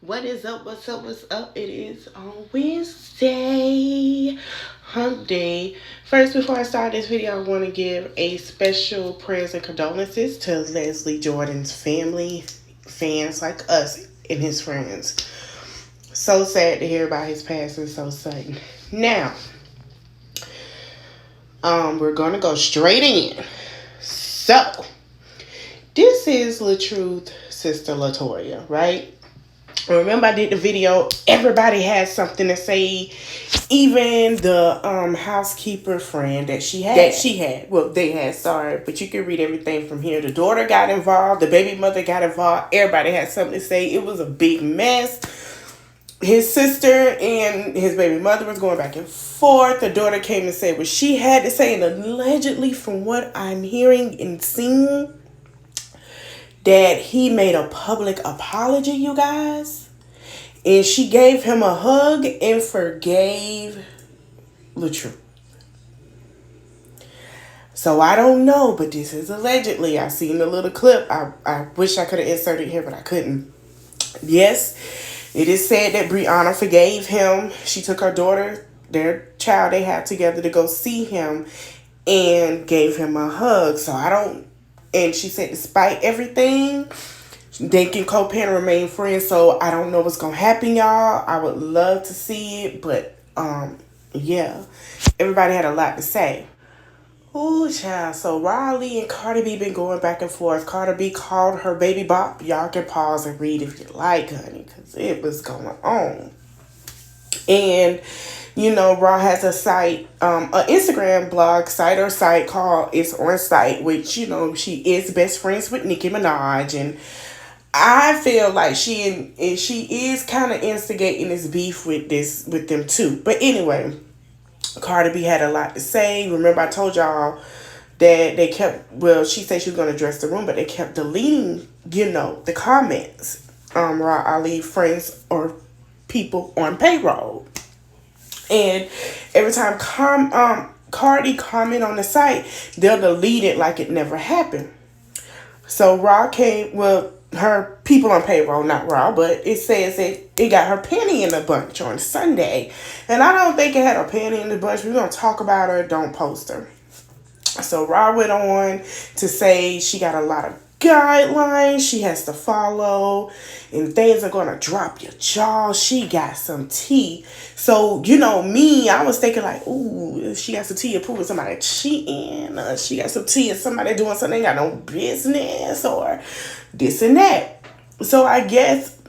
What is up? What's up? What's up? It is on Wednesday, hump day. First, before I start this video, I want to give a special prayers and condolences to Leslie Jordan's family, fans like us, and his friends. So sad to hear about his passing so sudden. Now, we're gonna go straight in. So, this is Latruth sister Latoya, right? Remember I did the video, everybody had something to say, even the housekeeper friend that she had, well, they had, sorry, but you can read everything from here. The daughter got involved, the baby mother got involved, everybody had something to say. It was a big mess. His sister and his baby mother was going back and forth. The daughter came to say what she had to say, and allegedly, from what I'm hearing and seeing, that he made a public apology, you guys. And she gave him a hug and forgave Latruth. So I don't know, but this is allegedly. I seen the little clip. I wish I could have inserted here, but I couldn't. Yes, it is said that Brianna forgave him. She took her daughter, their child they had together, to go see him and gave him a hug. So I don't. And she said, despite everything, they can co-parent remain friends. So I don't know what's gonna happen, y'all. I would love to see it, but yeah, everybody had a lot to say. Ooh, child. So Rah Ali and Cardi B been going back and forth. Cardi B called her baby bop. Y'all can pause and read if you like, honey, because it was going on. And you know, Raw has a site, an Instagram blog site or site called It's On Site, which, you know, she is best friends with Nicki Minaj. And I feel like she is kind of instigating this beef with them too. But anyway, Cardi B had a lot to say. Remember, I told y'all that they kept, well, she said she was going to address the room, but they kept deleting, you know, the comments. Rah Ali friends or people on payroll. And every time Cardi comment on the site, they'll delete it like it never happened. So Raw came, well, her people on payroll, not Raw, but it says that it got her penny in the bunch on Sunday. And I don't think it had a penny in the bunch. We're going to talk about her, don't post her. So Raw went on to say she got a lot of guidelines she has to follow, and things are gonna drop your jaw. She got some tea. So, you know, me, I was thinking like, ooh, she got some tea to prove somebody cheating. She got some tea and somebody doing something they got no business, or this and that. So I guess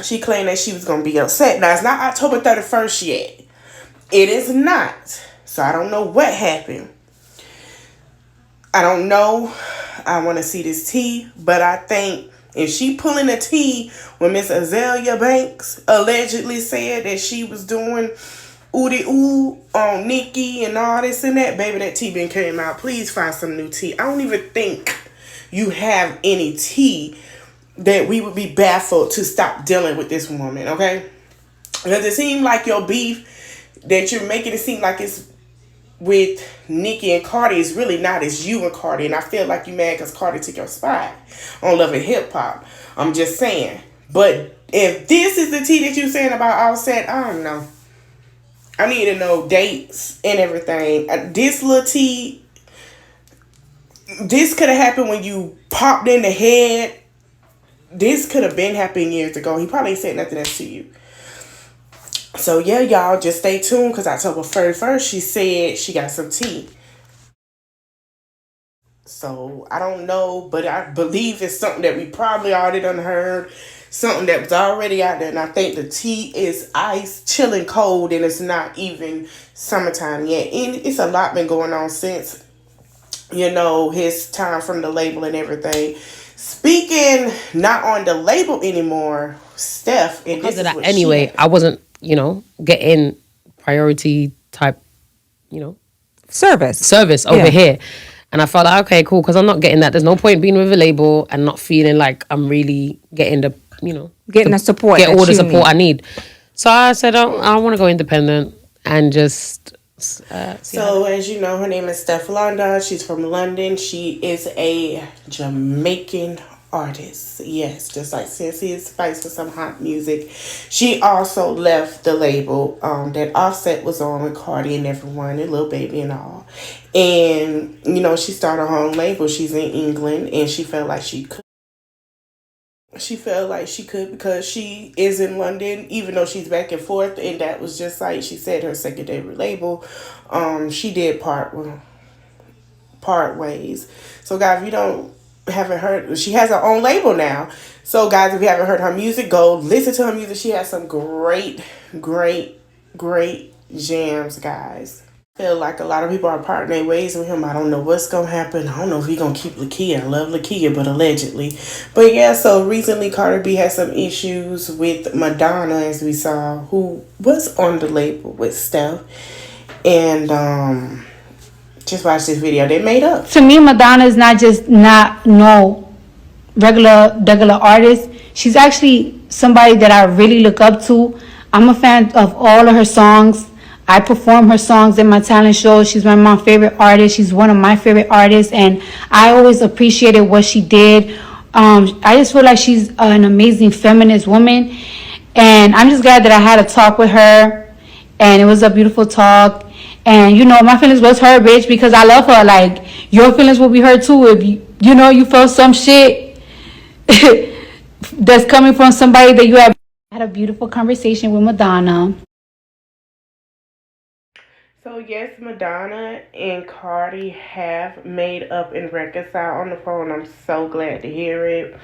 she claimed that she was gonna be upset. Now, it's not October 31st yet. It is not. So I don't know what happened. I don't know. I want to see this tea, but I think if she pulling the tea when Miss Azalea Banks allegedly said that she was doing ooh on Nikki and all this and that, baby, that tea been came out. Please find some new tea. I don't even think you have any tea that we would be baffled to stop dealing with this woman, okay? Because it seems like your beef that you're making it seem like it's with Nicki and Cardi is really not. It's you and Cardi. And I feel like you mad because Cardi took your spot on Love and Hip Hop. I'm just saying. But if this is the tea that you're saying about Offset, I don't know. I need to know dates and everything. This little tea, this could have happened when you popped in the head. This could have been happening years ago. He probably ain't said nothing else to you. So, yeah, y'all, just stay tuned because October 31st, she said she got some tea. So, I don't know, but I believe it's something that we probably already done heard. Something that was already out there. And I think the tea is ice, chilling cold, and it's not even summertime yet. And it's a lot been going on since, you know, his time from the label and everything. Speaking not on the label anymore, Steph. And because of that anyway, I wasn't, you know, getting priority type, you know, service over here. And I felt like, okay, cool, because I'm not getting that. There's no point being with a label and not feeling like I'm really getting the, you know, getting the support. Get all the support I need. So I said, I want to go independent and just... So, as you know, her name is Steph London. She's from London. She is a Jamaican artist. Yes, just like Sensi is Spice for some hot music. She also left the label that Offset was on with Cardi and everyone and Lil Baby and all. And, you know, she started her own label. She's in England and she felt like she could. She felt like she could because she is in London, even though she's back and forth, and that was just like she said her secondary label. She did part ways. So guys, if you haven't heard, she has her own label now. So guys, if you haven't heard her music, go listen to her music. She has some great jams, guys. Feel like a lot of people are parting their ways with him. I don't know what's gonna happen. I don't know if he's gonna keep Lakia. I love Lakia, but allegedly. But yeah, so recently Cardi B had some issues with Madonna, as we saw, who was on the label with Steph. And just watch this video. They made up. To me, Madonna is not no regular artist. She's actually somebody that I really look up to. I'm a fan of all of her songs. I perform her songs in my talent show. She's one of my favorite artists. She's one of my favorite artists, and I always appreciated what she did. I just feel like she's an amazing feminist woman, and I'm just glad that I had a talk with her, and it was a beautiful talk. And, you know, my feelings was hurt, bitch, because I love her. Like, your feelings will be hurt, too, if you felt some shit that's coming from somebody that you have. I had a beautiful conversation with Madonna. So, yes, Madonna and Cardi have made up and reconciled on the phone. I'm so glad to hear it.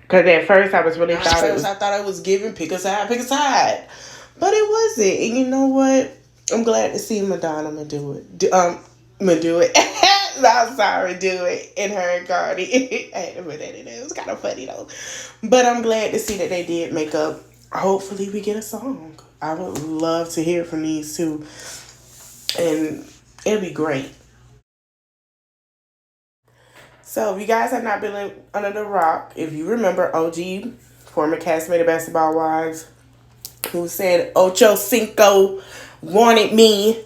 Because at first I thought it was giving pick a side. But it wasn't. And you know what? I'm glad to see Madonna do it. Do it. I'm sorry, do it. And her and Cardi. I had to put that in there. It was kind of funny though. But I'm glad to see that they did make up. Hopefully we get a song. I would love to hear from these two. And it'll be great. So if you guys have not been under the rock, if you remember OG, former castmate of Basketball Wives, who said Ocho Cinco wanted me.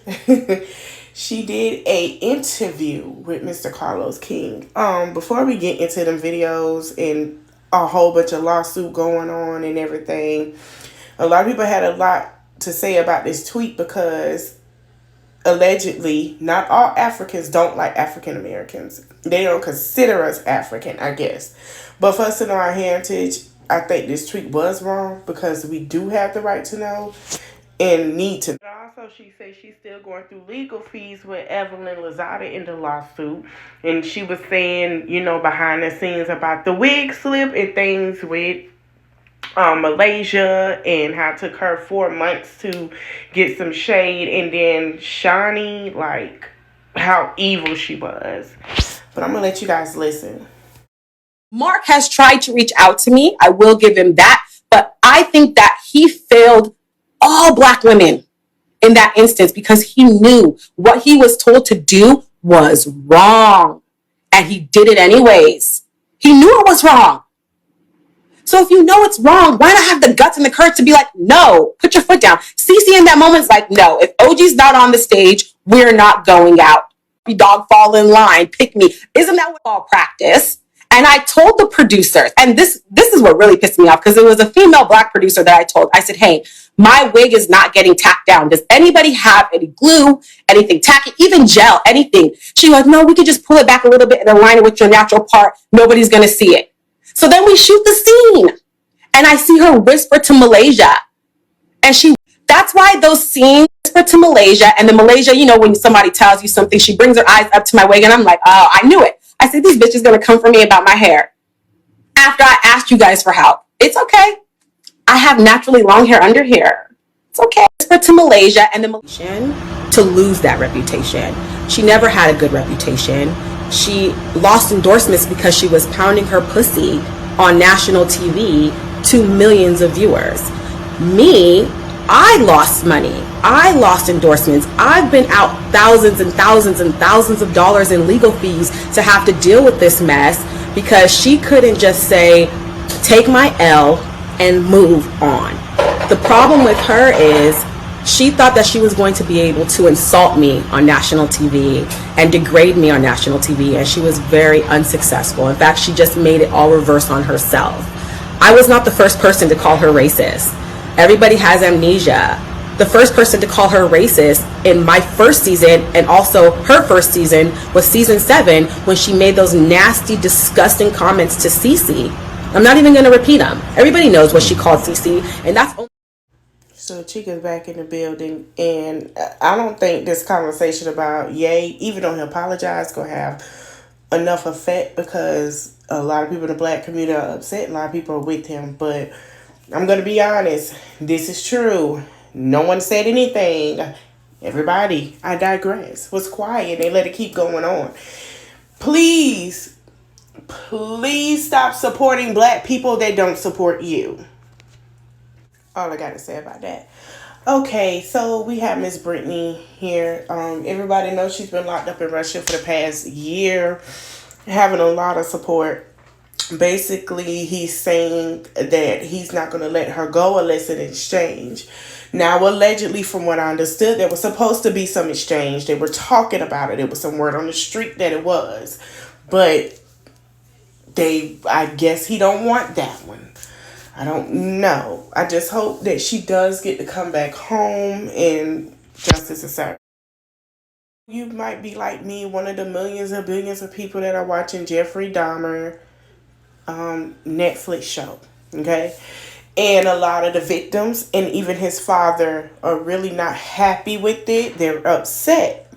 She did a interview with Mr. Carlos King. Before we get into them videos and a whole bunch of lawsuit going on and everything, a lot of people had a lot to say about this tweet because allegedly not all Africans don't like African Americans. They don't consider us African, I guess. But for us to know our heritage, I think this tweet was wrong because we do have the right to know and need to. Also, she said she's still going through legal fees with Evelyn Lozada in the lawsuit. And she was saying, you know, behind the scenes about the wig slip and things with Malaysia and how it took her 4 months to get some shade. And then Shawnee, like, how evil she was. But I'm going to let you guys listen. Mark has tried to reach out to me. I will give him that. But I think that he failed all Black women in that instance because he knew what he was told to do was wrong. And he did it anyways. He knew it was wrong. So if you know it's wrong, why not have the guts and the courage to be like, no, put your foot down. Cece in that moment's like, no, if OG's not on the stage, we're not going out. Dog, fall in line, pick me. Isn't that what all practice? And I told the producers, and this is what really pissed me off because it was a female Black producer that I told. I said, hey, my wig is not getting tacked down. Does anybody have any glue, anything tacky, even gel, anything? She was, no, we could just pull it back a little bit and align it with your natural part. Nobody's going to see it. So then we shoot the scene. And I see her whisper to Malaysia. And that's why those scenes whisper to Malaysia. And then Malaysia, you know, when somebody tells you something, she brings her eyes up to my wig. And I'm like, oh, I knew it. I said, these bitches going to come for me about my hair. After I asked you guys for help. It's okay. I have naturally long hair under here. It's okay. Whisper to Malaysia. And then to lose that reputation. She never had a good reputation. She lost endorsements because she was pounding her pussy on national TV to millions of viewers. Me, I lost money. I lost endorsements. I've been out thousands and thousands and thousands of dollars in legal fees to have to deal with this mess because she couldn't just say, take my L and move on. The problem with her is She thought that she was going to be able to insult me on national TV and degrade me on national TV, and she was very unsuccessful. In fact, she just made it all reverse on herself. I was not the first person to call her racist. Everybody has amnesia. The first person to call her racist in my first season, and also her first season, was season 7, when she made those nasty, disgusting comments to Cece. I'm not even going to repeat them. Everybody knows what she called Cece, and that's only... So Chica's back in the building, and I don't think this conversation about Ye, even though he apologized, gonna have enough effect, because a lot of people in the black community are upset, a lot of people are with him. But I'm gonna be honest, this is true. No one said anything. Everybody, I digress, was quiet. They let it keep going on. Please stop supporting black people that don't support you. All I gotta say about that. Okay, so we have Miss Brittany here. Everybody knows she's been locked up in Russia for the past year, having a lot of support. Basically, he's saying that he's not going to let her go unless an exchange. Now, allegedly, from what I understood, there was supposed to be some exchange. They were talking about it. It was some word on the street that it was. But I guess he don't want that one. I don't know. I just hope that she does get to come back home and justice is served. You might be like me, one of the millions or billions of people that are watching Jeffrey Dahmer Netflix show. Okay? And a lot of the victims and even his father are really not happy with it. They're upset.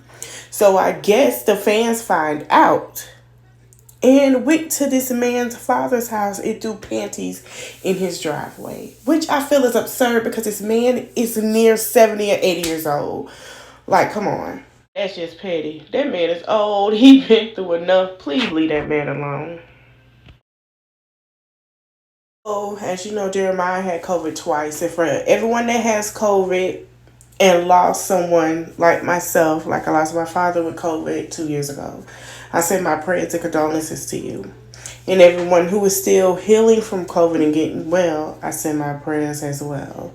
So I guess the fans find out and went to this man's father's house and threw panties in his driveway, which I feel is absurd because this man is near 70 or 80 years old. Like, come on. That's just petty. That man is old. He been through enough. Please leave that man alone. Oh, as you know, Jeremiah had COVID twice. And for everyone that has COVID and lost someone like myself, like I lost my father with COVID 2 years ago, I send my prayers and condolences to you. And everyone who is still healing from COVID and getting well, I send my prayers as well.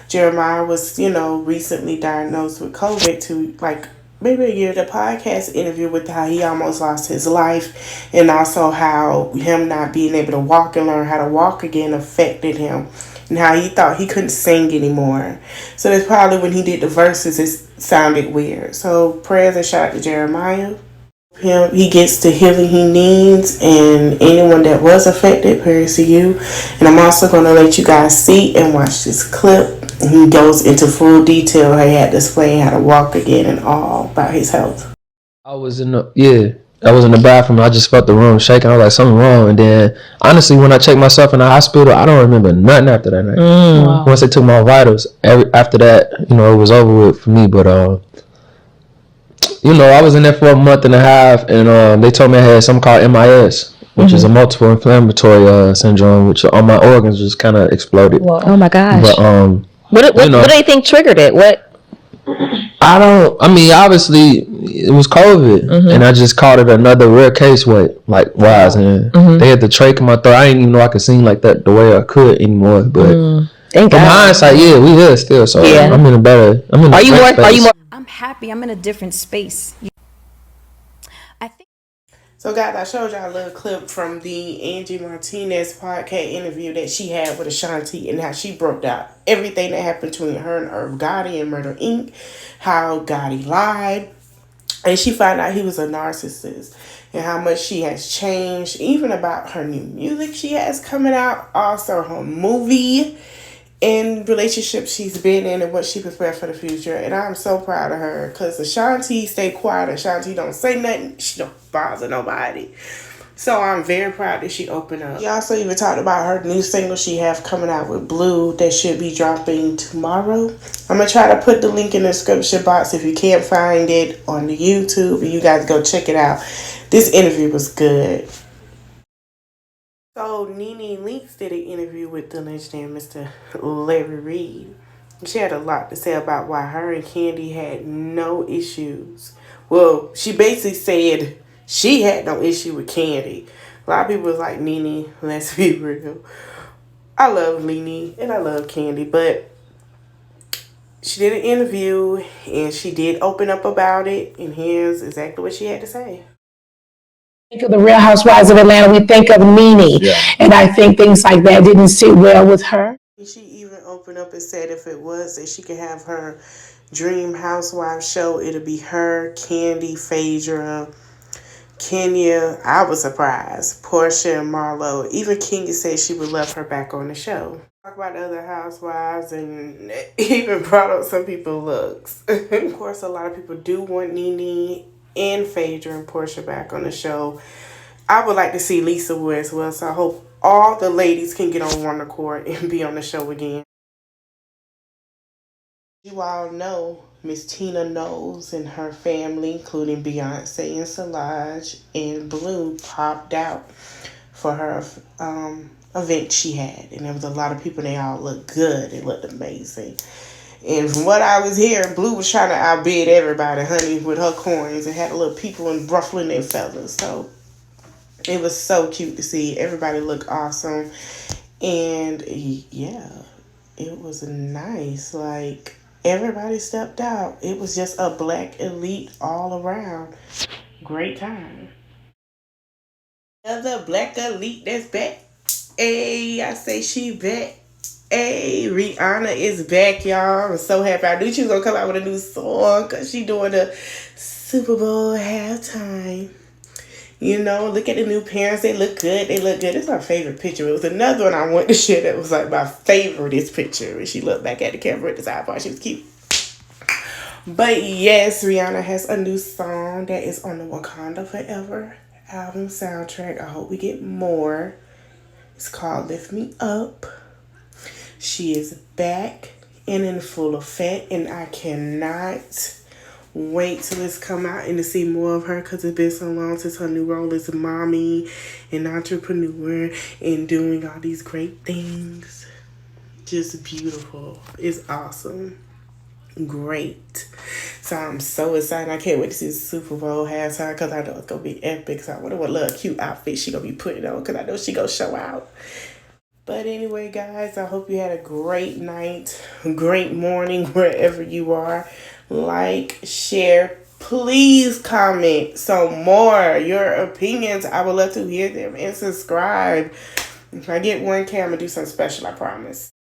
Jeremiah was, recently diagnosed with COVID maybe a year. The podcast interview with how he almost lost his life, and also how him not being able to walk and learn how to walk again affected him, and how he thought he couldn't sing anymore. So that's probably when he did the verses, it sounded weird. So prayers and shout out to Jeremiah. He gets the healing he needs, and anyone that was affected, prayers to you. And I'm also going to let you guys see and watch this clip. He goes into full detail how he had to explain how to walk again and all about his health. I was in the bathroom. I just felt the room shaking. I was like, something wrong. And then, honestly, when I checked myself in the hospital, I don't remember nothing after that night. Wow. Once they took my vitals, after that, it was over with for me. But, I was in there for a month and a half, and they told me I had something called MIS, which is a multiple inflammatory syndrome, which all my organs just kind of exploded. Whoa. Oh my gosh. But, what do they think triggered it? Obviously it was COVID, and I just called it another rare case and they had the trach in my throat. I didn't even know I could sing like that the way I could anymore, but from hindsight, we here still, so I'm in a better, are you more I'm happy. I'm in a different space. So guys, I showed y'all a little clip from the Angie Martinez podcast interview that she had with Ashanti, and how she broke down everything that happened between her and Irv Gotti and Murder Inc., how Gotti lied, and she found out he was a narcissist, and how much she has changed, even about her new music she has coming out, also her movie, and relationships she's been in, and what she prepared for the future. And I'm so proud of her, because Ashanti stay quiet. Ashanti don't say nothing. She don't bother nobody. So I'm very proud that she opened up. She also even talked about her new single she have coming out with Blue that should be dropping tomorrow. I'm going to try to put the link in the description box if you can't find it on the YouTube, and you guys go check it out. This interview was good. So Nene Leakes did an interview with the legendary Mr. Larry Reid. She had a lot to say about why her and Candy had no issues. Well, she basically said she had no issue with Candy. A lot of people was like, Nene, let's be real. I love Nene and I love Candy, but She did an interview and she did open up about it, and here's exactly what she had to say. Think of the Real Housewives of Atlanta, we think of Nene, and I think things like that didn't sit well with her. She even opened up and said if it was that she could have her dream housewife show, it'll be her, Candy, Phaedra, Kenya. I was surprised. Portia and Marlo. Even Kenya said she would love her back on the show. Talk about the other housewives and even brought up some people's looks. Of course, a lot of people do want Nene and Phaedra and Portia back on the show. I would like to see Lisa Wu as well, so I hope all the ladies can get on one accord and be on the show again. You all know Miss Tina Knowles and her family, including Beyonce and Solange and Blue, popped out for her event she had. And there was a lot of people, and they all looked good. It looked amazing. And from what I was hearing, Blue was trying to outbid everybody, honey, with her coins, and had a little people and ruffling their feathers. So it was so cute to see. Everybody look awesome. And yeah, it was nice. Like, everybody stepped out. It was just a black elite all around. Great time. Another black elite that's back. Hey, I say she back. Hey, Rihanna is back, y'all. I'm so happy. I knew she was going to come out with a new song because she doing the Super Bowl halftime. You know, look at the new parents. They look good. They look good. It's my favorite picture. It was another one I wanted to share that was like my favorite picture. When she looked back at the camera at the side part, she was cute. But yes, Rihanna has a new song that is on the Wakanda Forever album soundtrack. I hope we get more. It's called Lift Me Up. She is back and in full effect, and I cannot wait till it's come out and to see more of her, because it's been so long since her new role as a mommy and entrepreneur and doing all these great things. Just beautiful. It's awesome. Great. So I'm so excited. I can't wait to see the Super Bowl halftime, because I know it's going to be epic. So I wonder what little cute outfit she going to be putting on, because I know she going to show out. But anyway, guys, I hope you had a great night, great morning, wherever you are. Like, share, please comment some more. Your opinions, I would love to hear them. And subscribe. If I get 1K, I'm going to do something special, I promise.